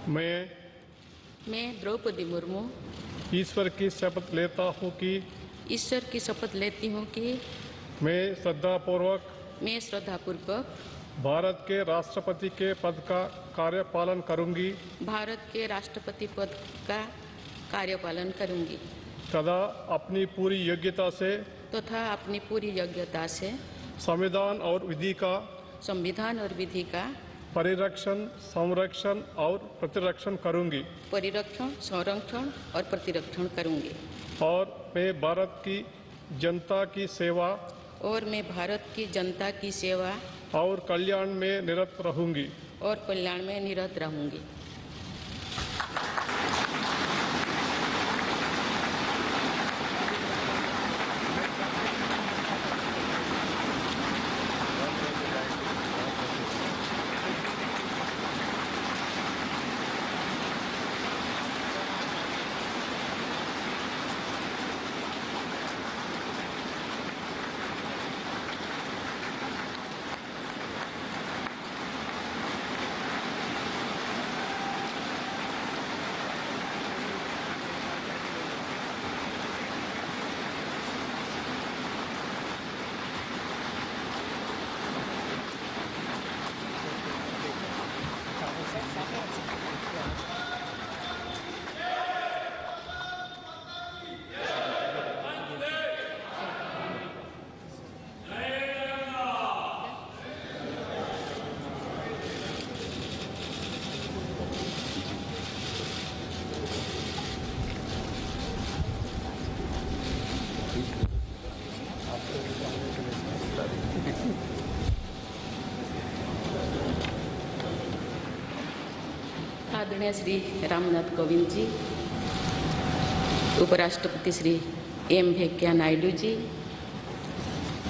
मैं द्रौपदी मुर्मू ईश्वर की शपथ लेता हूँ कि ईश्वर की शपथ लेती हूँ कि मैं श्रद्धापूर्वक भारत के राष्ट्रपति के पद का कार्यपालन करूँगी भारत के राष्ट्रपति पद का कार्यपालन करूँगी तथा अपनी पूरी योग्यता से संविधान और विधि का परिरक्षण, संरक्षण और प्रतिरक्षण करूँगी और मैं भारत की जनता की सेवा और कल्याण में निरत रहूँगी। आदरणीय श्री रामनाथ कोविंद जी, उपराष्ट्रपति श्री एम वेंकैया नायडू जी,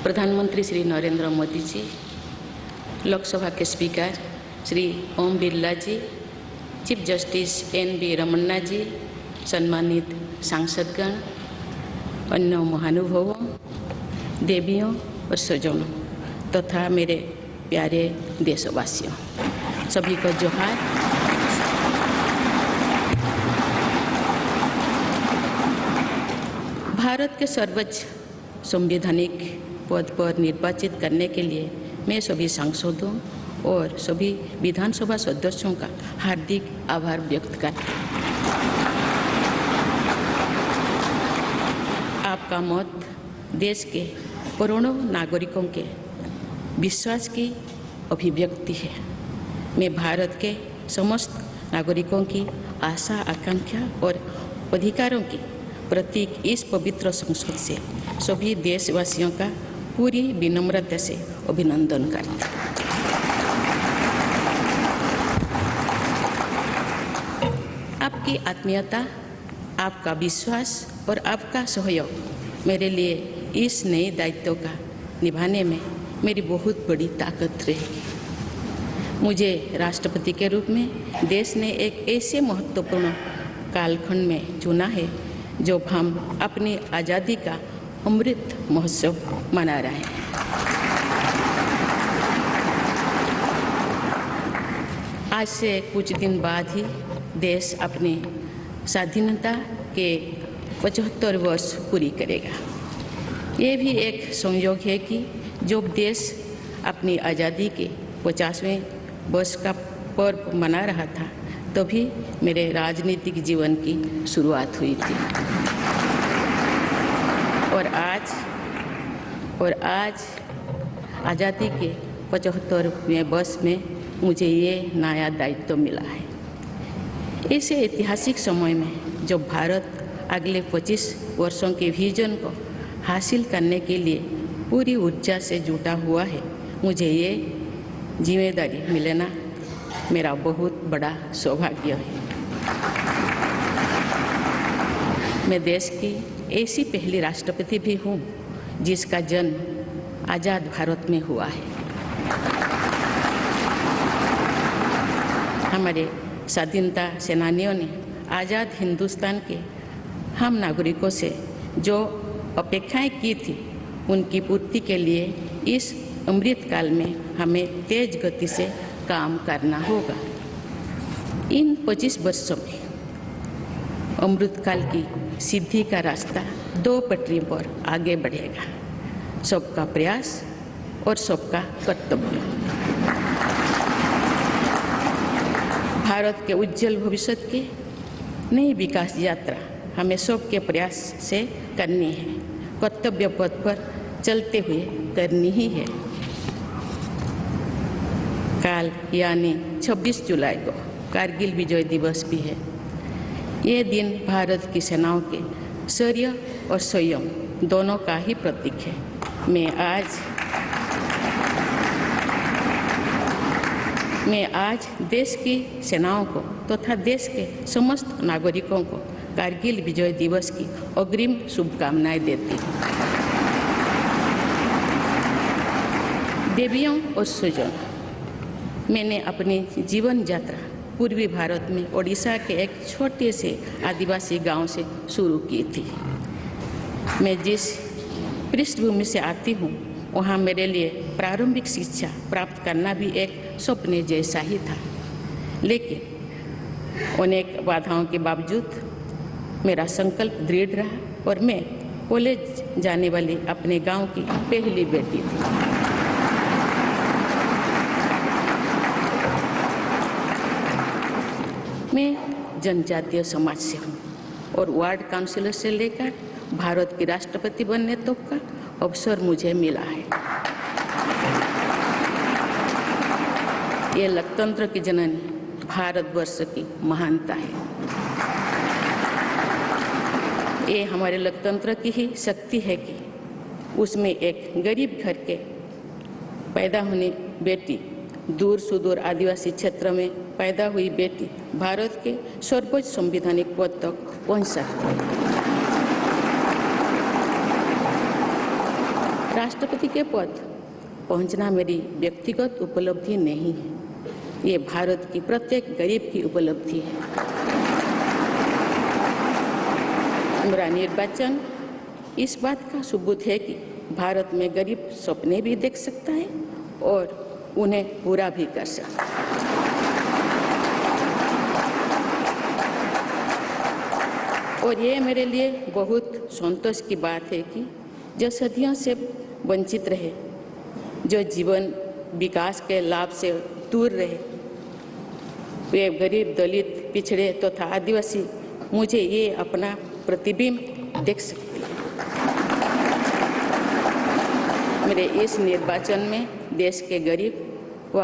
प्रधानमंत्री श्री नरेंद्र मोदी जी, लोकसभा के स्पीकर श्री ओम बिरला जी, चीफ जस्टिस एन.वी. रमन्ना जी, सम्मानित सांसदगण, अन्य महानुभावों, देवियों और स्वजनों तथा मेरे प्यारे देशवासियों, सभी को जोहार। भारत के सर्वोच्च संवैधानिक पद पर निर्वाचित करने के लिए मैं सभी सांसदों और सभी विधानसभा सदस्यों का हार्दिक आभार व्यक्त करती हूँ। आपका मत देश के करोड़ों नागरिकों के विश्वास की अभिव्यक्ति है। मैं भारत के समस्त नागरिकों की आशा, आकांक्षा और अधिकारों की प्रतीक इस पवित्र संसद से सभी देशवासियों का पूरी विनम्रता से अभिनंदन करती हूँ। आपकी आत्मीयता, आपका विश्वास और आपका सहयोग मेरे लिए इस नए दायित्व का निभाने में मेरी बहुत बड़ी ताकत रहेगी। मुझे राष्ट्रपति के रूप में देश ने एक ऐसे महत्वपूर्ण कालखंड में चुना है जब हम अपनी आज़ादी का अमृत महोत्सव मना रहे हैं। आज से कुछ दिन बाद ही देश अपनी स्वाधीनता के 75 वर्ष पूरी करेगा। ये भी एक संयोग है कि जब देश अपनी आज़ादी के 50वें वर्ष का पर्व मना रहा था तभी मेरे राजनीतिक जीवन की शुरुआत हुई थी और आज आज़ादी के 75वें वर्ष में मुझे ये नया दायित्व मिला है। ऐसे ऐतिहासिक समय में जब भारत अगले 25 वर्षों के विजन को हासिल करने के लिए पूरी ऊर्जा से जुटा हुआ है, मुझे ये जिम्मेदारी मिलना मेरा बहुत बड़ा सौभाग्य है। मैं देश की ऐसी पहली राष्ट्रपति भी हूँ जिसका जन्म आज़ाद भारत में हुआ है। हमारे स्वाधीनता सेनानियों ने आज़ाद हिंदुस्तान के हम नागरिकों से जो अपेक्षाएं की थी उनकी पूर्ति के लिए इस अमृत काल में हमें तेज गति से काम करना होगा। इन 25 वर्षों में अमृतकाल की सिद्धि का रास्ता 2 पटरी पर आगे बढ़ेगा, सबका प्रयास और सबका कर्तव्य। भारत के उज्जवल भविष्य की नई विकास यात्रा हमें सबके प्रयास से करनी है, कर्तव्य पथ पर चलते हुए करनी ही है। काल यानी 26 जुलाई को कारगिल विजय दिवस भी है। ये दिन भारत की सेनाओं के शौर्य और संयम दोनों का ही प्रतीक है। मैं आज देश की सेनाओं को तथा देश के समस्त नागरिकों को कारगिल विजय दिवस की अग्रिम शुभकामनाएं देती हूँ। देवियों और स्वजनों, मैंने अपनी जीवन यात्रा पूर्वी भारत में ओडिशा के एक छोटे से आदिवासी गांव से शुरू की थी। मैं जिस पृष्ठभूमि से आती हूँ वहाँ मेरे लिए प्रारंभिक शिक्षा प्राप्त करना भी एक सपने जैसा ही था, लेकिन अनेक बाधाओं के बावजूद मेरा संकल्प दृढ़ रहा और मैं कॉलेज जाने वाली अपने गांव की पहली बेटी थी। मैं जनजातीय समाज से हूँ और वार्ड काउंसिलर से लेकर भारत की राष्ट्रपति बनने तक का अवसर मुझे मिला है। ये लोकतंत्र की जननी भारतवर्ष की महानता है। ये हमारे लोकतंत्र की ही शक्ति है कि उसमें एक गरीब घर के पैदा होने बेटी, दूर सुदूर आदिवासी क्षेत्र में पैदा हुई बेटी भारत के सर्वोच्च संवैधानिक पद तक पहुंच सकती है। राष्ट्रपति के पद पहुंचना मेरी व्यक्तिगत उपलब्धि नहीं है, ये भारत की प्रत्येक गरीब की उपलब्धि है। मेरा निर्वाचन इस बात का सबूत है कि भारत में गरीब सपने भी देख सकता है और उन्हें पूरा भी कर सकता है। और ये मेरे लिए बहुत संतोष की बात है कि जो सदियों से वंचित रहे, जो जीवन विकास के लाभ से दूर रहे, वे गरीब, दलित, पिछड़े तथा आदिवासी मुझे ये अपना प्रतिबिंब देख सकते हैं। मेरे इस निर्वाचन में देश के गरीब व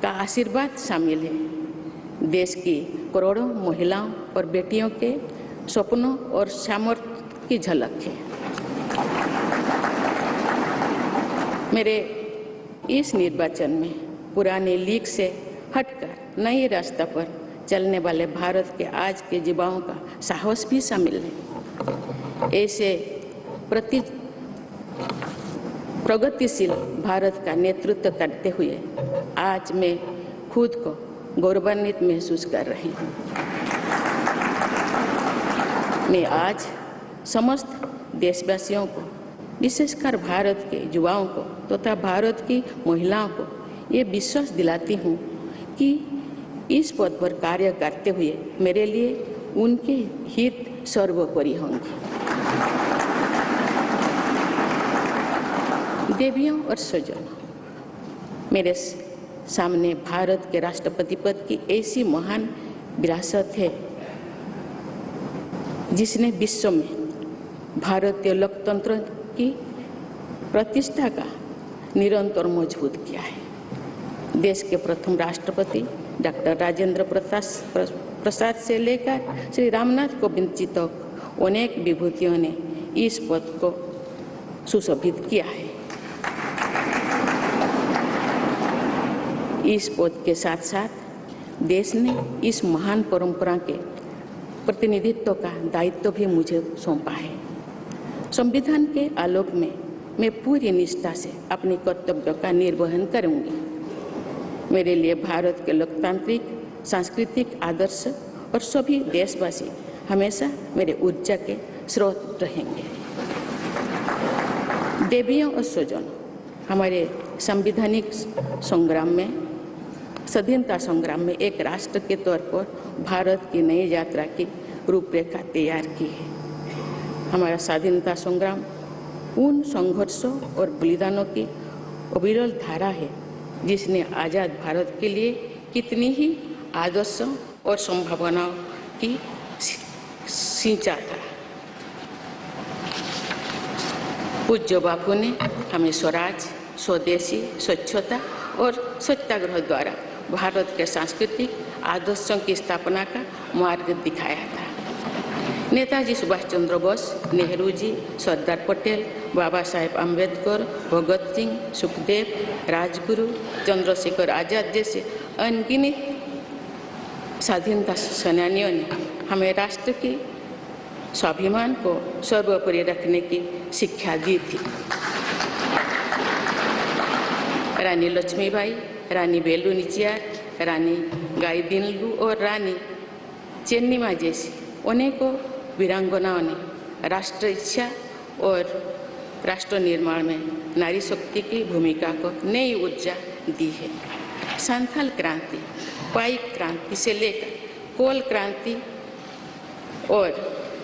का आशीर्वाद शामिल है। देश की करोड़ों महिलाओं और बेटियों के सपनों और सामर्थ्य की झलक है। मेरे इस निर्वाचन में पुराने लीग से हटकर नए रास्ते पर चलने वाले भारत के आज के युवाओं का साहस भी शामिल है। ऐसे प्रगतिशील भारत का नेतृत्व करते हुए आज मैं खुद को गौरवान्वित महसूस कर रही हूँ। मैं आज समस्त देशवासियों को, विशेषकर भारत के युवाओं को तथा भारत की महिलाओं को ये विश्वास दिलाती हूँ कि इस पद पर कार्य करते हुए मेरे लिए उनके हित सर्वोपरि होंगे। देवियों और स्वजनों, मेरे सामने भारत के राष्ट्रपति पद की ऐसी महान विरासत है जिसने विश्व में भारतीय लोकतंत्र की प्रतिष्ठा का निरंतर मजबूत किया है। देश के प्रथम राष्ट्रपति डॉक्टर राजेंद्र प्रसाद से लेकर श्री रामनाथ कोविंद जी तक अनेक विभूतियों ने इस पद को सुशोभित किया है। इस पद के साथ साथ देश ने इस महान परंपरा के प्रतिनिधित्व का दायित्व भी मुझे सौंपा है। संविधान के आलोक में मैं पूरी निष्ठा से अपने कर्तव्यों का निर्वहन करूंगी। मेरे लिए भारत के लोकतांत्रिक सांस्कृतिक आदर्श और सभी देशवासी हमेशा मेरे ऊर्जा के स्रोत रहेंगे। देवियों और स्वजनों, हमारे संवैधानिक संग्राम में स्वाधीनता संग्राम में एक राष्ट्र के तौर पर भारत की नई यात्रा की रूपरेखा तैयार की है। हमारा स्वाधीनता संग्राम उन संघर्षों और बलिदानों की अविरल धारा है जिसने आज़ाद भारत के लिए कितनी ही आदर्शों और संभावनाओं की सिंचा था। पूज्य बापू ने हमें स्वराज, स्वदेशी, स्वच्छता और सत्याग्रह द्वारा भारत के सांस्कृतिक आदर्शों की स्थापना का मार्ग दिखाया था। नेताजी सुभाष चंद्र बोस, नेहरू जी, सरदार पटेल, बाबा साहेब अम्बेडकर, भगत सिंह, सुखदेव, राजगुरु, चंद्रशेखर आजाद जैसे अनगिनत स्वाधीनता सेनानियों ने हमें राष्ट्र के स्वाभिमान को सर्वोपरि रखने की शिक्षा दी थी। रानी लक्ष्मीबाई, रानी वेलु नाचियार, रानी गाईदिन्लु और रानी चेन्निमा जैसी अनेकों वीरांगनाओं ने राष्ट्र इच्छा और राष्ट्र निर्माण में नारी शक्ति की भूमिका को नई ऊर्जा दी है। संथाल क्रांति, पाइक क्रांति से लेकर कोल क्रांति और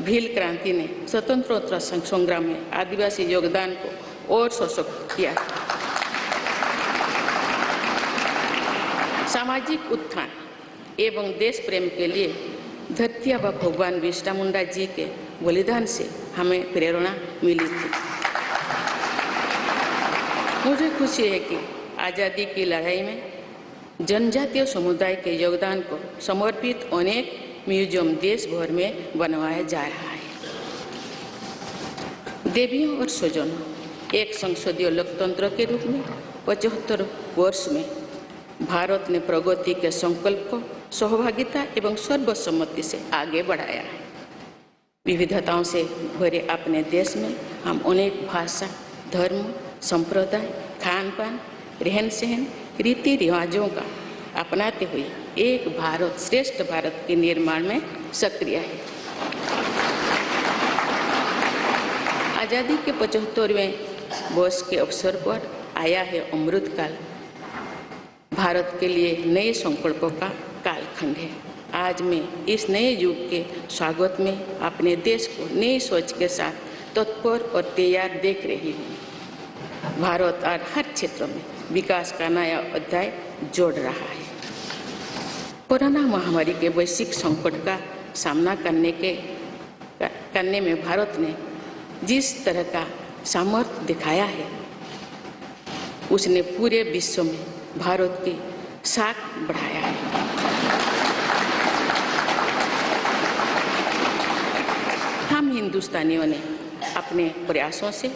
भील क्रांति ने स्वतंत्रता संग्राम में आदिवासी योगदान को और सशक्त किया। सामाजिक उत्थान एवं देश प्रेम के लिए धरती आबा भगवान बिरसा मुंडा जी के बलिदान से हमें प्रेरणा मिली थी। मुझे खुशी है कि आज़ादी की लड़ाई में जनजातीय समुदाय के योगदान को समर्पित अनेक म्यूजियम देश भर में बनवाया जा रहा है। देवियों और स्वजनों, एक संसदीय लोकतंत्र के रूप में 75 वर्ष में भारत ने प्रगति के संकल्प को सहभागिता एवं सर्वसम्मति से आगे बढ़ाया है। विविधताओं से भरे अपने देश में हम अनेक भाषा, धर्म, संप्रदाय, खान पान, रहन सहन, रीति रिवाजों का अपनाते हुए एक भारत श्रेष्ठ भारत के निर्माण में सक्रिय है। आज़ादी के 75वें वर्ष के अवसर पर आया है अमृतकाल। भारत के लिए नए संकल्पों का कालखंड है। आज मैं इस नए युग के स्वागत में अपने देश को नई सोच के साथ तत्पर और तैयार देख रही हूँ। भारत और हर क्षेत्र में विकास का नया अध्याय जोड़ रहा है। कोरोना महामारी के वैश्विक संकट का सामना करने में भारत ने जिस तरह का सामर्थ्य दिखाया है, उसने पूरे विश्व में भारत की साख बढ़ाया है। हम हिंदुस्तानियों ने अपने प्रयासों से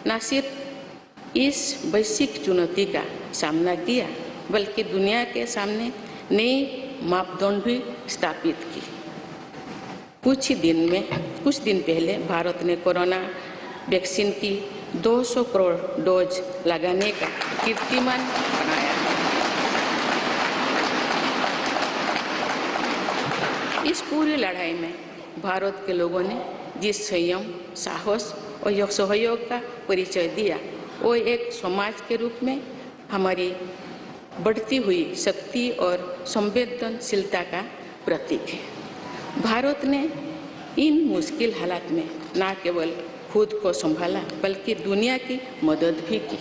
न सिर्फ इस वैश्विक चुनौती का सामना किया, बल्कि दुनिया के सामने नए मापदंड भी स्थापित की। कुछ दिन पहले भारत ने कोरोना वैक्सीन की 200 करोड़ डोज लगाने का कीर्तिमान बनाया। इस पूरी लड़ाई में भारत के लोगों ने जिस संयम, साहस और सहयोग का परिचय दिया, वो एक समाज के रूप में हमारी बढ़ती हुई शक्ति और संवेदनशीलता का प्रतीक है। भारत ने इन मुश्किल हालात में न केवल खुद को संभाला, बल्कि दुनिया की मदद भी की।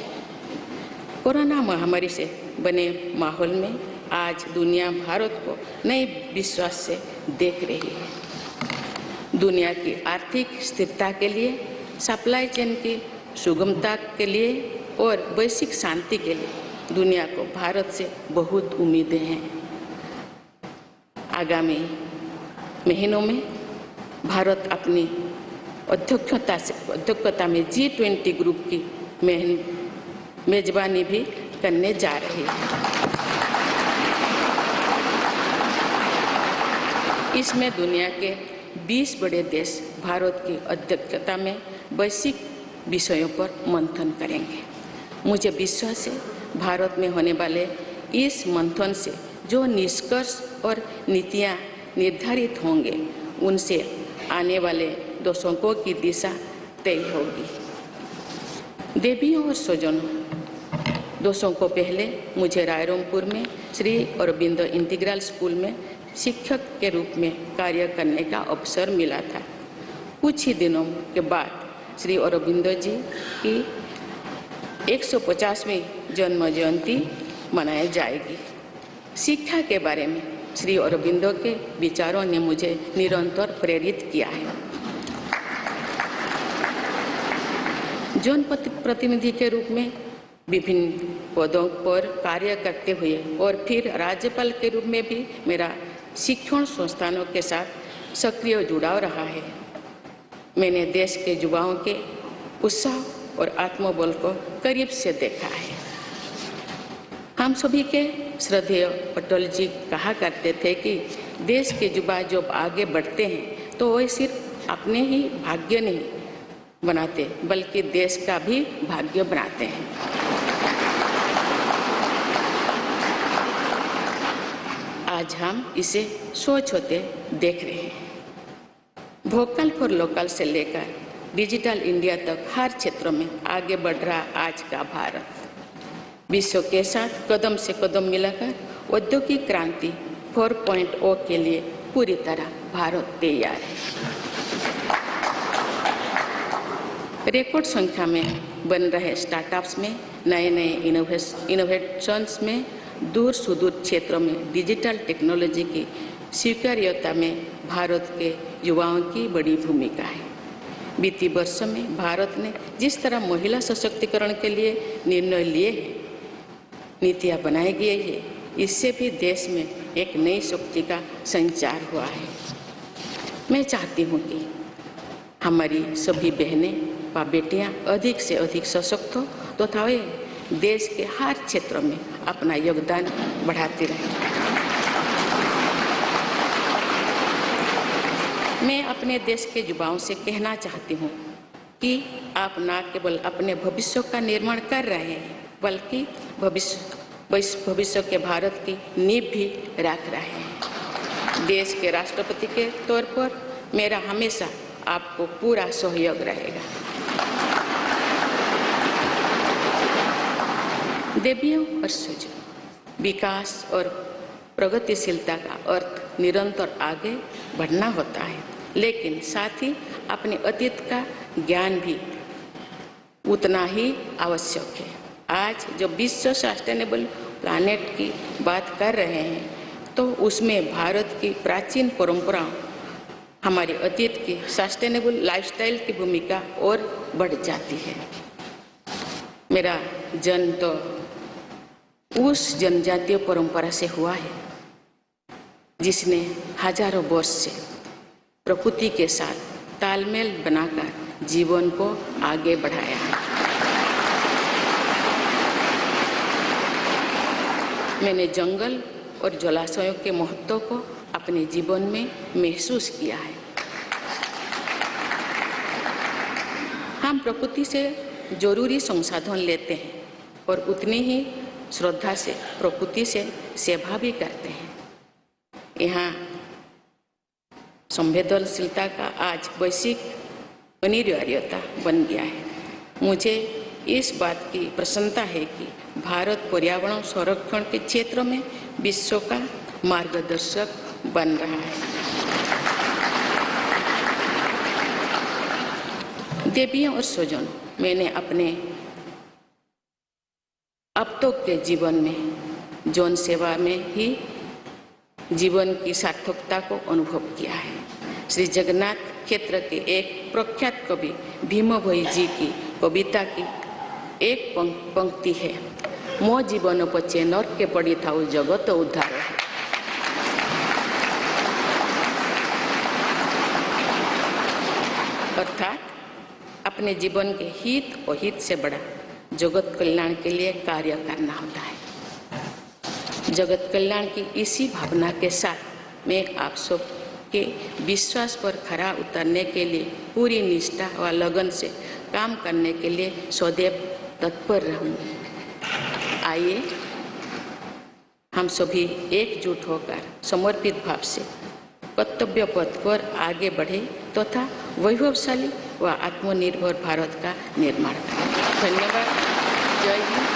कोरोना महामारी से बने माहौल में आज दुनिया भारत को नए विश्वास से देख रही है। दुनिया की आर्थिक स्थिरता के लिए, सप्लाई चेन की सुगमता के लिए और वैश्विक शांति के लिए दुनिया को भारत से बहुत उम्मीदें हैं। आगामी महीनों में भारत अपनी अध्यक्षता में G20 ग्रुप की मेजबानी भी करने जा रही है। इसमें दुनिया के 20 बड़े देश भारत की अध्यक्षता में वैश्विक विषयों पर मंथन करेंगे। मुझे विश्वास है भारत में होने वाले इस मंथन से जो निष्कर्ष और नीतियां निर्धारित होंगे, उनसे आने वाले दशकों की दिशा तय होगी। देवियों और स्वजनों, वर्षों पहले मुझे रायरंगपुर में श्री अरबिंदो इंटीग्रल स्कूल में शिक्षक के रूप में कार्य करने का अवसर मिला था। कुछ ही दिनों के बाद श्री अरबिंदो जी की 150वीं जन्म जयंती मनाई जाएगी। शिक्षा के बारे में श्री अरबिंदो के विचारों ने मुझे निरंतर प्रेरित किया है। जन प्रतिनिधि के रूप में विभिन्न पदों पर कार्य करते हुए और फिर राज्यपाल के रूप में भी मेरा शिक्षण संस्थानों के साथ सक्रिय जुड़ाव रहा है। मैंने देश के युवाओं के उत्साह और आत्मबल को करीब से देखा है। हम सभी के श्रद्धेय अटल जी कहा करते थे कि देश के युवा जब आगे बढ़ते हैं तो वे सिर्फ अपने ही भाग्य नहीं बनाते बल्कि देश का भी भाग्य बनाते हैं। आज हम इसे सोच होते देख रहे हैं। वोकल फॉर लोकल से लेकर डिजिटल इंडिया तक हर क्षेत्र में आगे बढ़ रहा आज का भारत विश्व के साथ कदम से कदम मिलाकर औद्योगिक क्रांति 4.0 के लिए पूरी तरह भारत तैयार है। रिकॉर्ड संख्या में बन रहे स्टार्टअप्स में नए नए इनोवेशंस में दूर सुदूर क्षेत्रों में डिजिटल टेक्नोलॉजी की स्वीकार्यता में भारत के युवाओं की बड़ी भूमिका है। बीती वर्ष में भारत ने जिस तरह महिला सशक्तिकरण के लिए निर्णय लिए हैं, नीतियाँ बनाई गई है, इससे भी देश में एक नई शक्ति का संचार हुआ है। मैं चाहती हूँ कि हमारी सभी बहनें व बेटियाँ अधिक से अधिक सशक्त हो तथा वे देश के हर क्षेत्र में अपना योगदान बढ़ाती रहें। मैं अपने देश के युवाओं से कहना चाहती हूँ कि आप न केवल अपने भविष्य का निर्माण कर रहे हैं बल्कि भविष्य के भारत की नींव भी रख रहे हैं। देश के राष्ट्रपति के तौर पर मेरा हमेशा आपको पूरा सहयोग रहेगा। देवियों और सुजों, विकास और प्रगतिशीलता का अर्थ निरंतर आगे बढ़ना होता है, लेकिन साथ ही अपने अतीत का ज्ञान भी उतना ही आवश्यक है। आज जब विश्व सस्टेनेबल प्लैनेट की बात कर रहे हैं तो उसमें भारत की प्राचीन परंपराओं, हमारे अतीत की सस्टेनेबल लाइफस्टाइल की भूमिका और बढ़ जाती है। मेरा जन्म तो उस जनजातीय परंपरा से हुआ है जिसने हजारों वर्ष से प्रकृति के साथ तालमेल बनाकर जीवन को आगे बढ़ाया है। मैंने जंगल और जलाशयों के महत्व को अपने जीवन में महसूस किया है। हम प्रकृति से जरूरी संसाधन लेते हैं और उतनी ही श्रद्धा से प्रकृति से सेवा भी करते हैं। यहाँ संवेदनशीलता का आज वैश्विक अनिवार्यता बन गया है। मुझे इस बात की प्रसन्नता है कि भारत पर्यावरण संरक्षण के क्षेत्र में विश्व का मार्गदर्शक बन रहा है। देवियों और स्वजनों, मैंने अपने अब तक के जीवन में जौन सेवा में ही जीवन की सार्थकता को अनुभव किया है। श्री जगन्नाथ क्षेत्र के एक प्रख्यात कवि भीम भोई जी की कविता की एक पंक्ति है, मो जीवन पचे नर के पड़ी था जगत उद्धार। अर्थात अपने जीवन के हित और हित से बड़ा जगत कल्याण के लिए कार्य करना होता है। जगत कल्याण की इसी भावना के साथ मैं आप सब के विश्वास पर खरा उतरने के लिए पूरी निष्ठा व लगन से काम करने के लिए सदैव तत्पर रहूँगी। आइए हम सभी एकजुट होकर समर्पित भाव से कर्तव्य पथ पर आगे बढ़े तथा वैभवशाली व आत्मनिर्भर भारत का निर्माण करें। धन्यवाद। जय हिंद।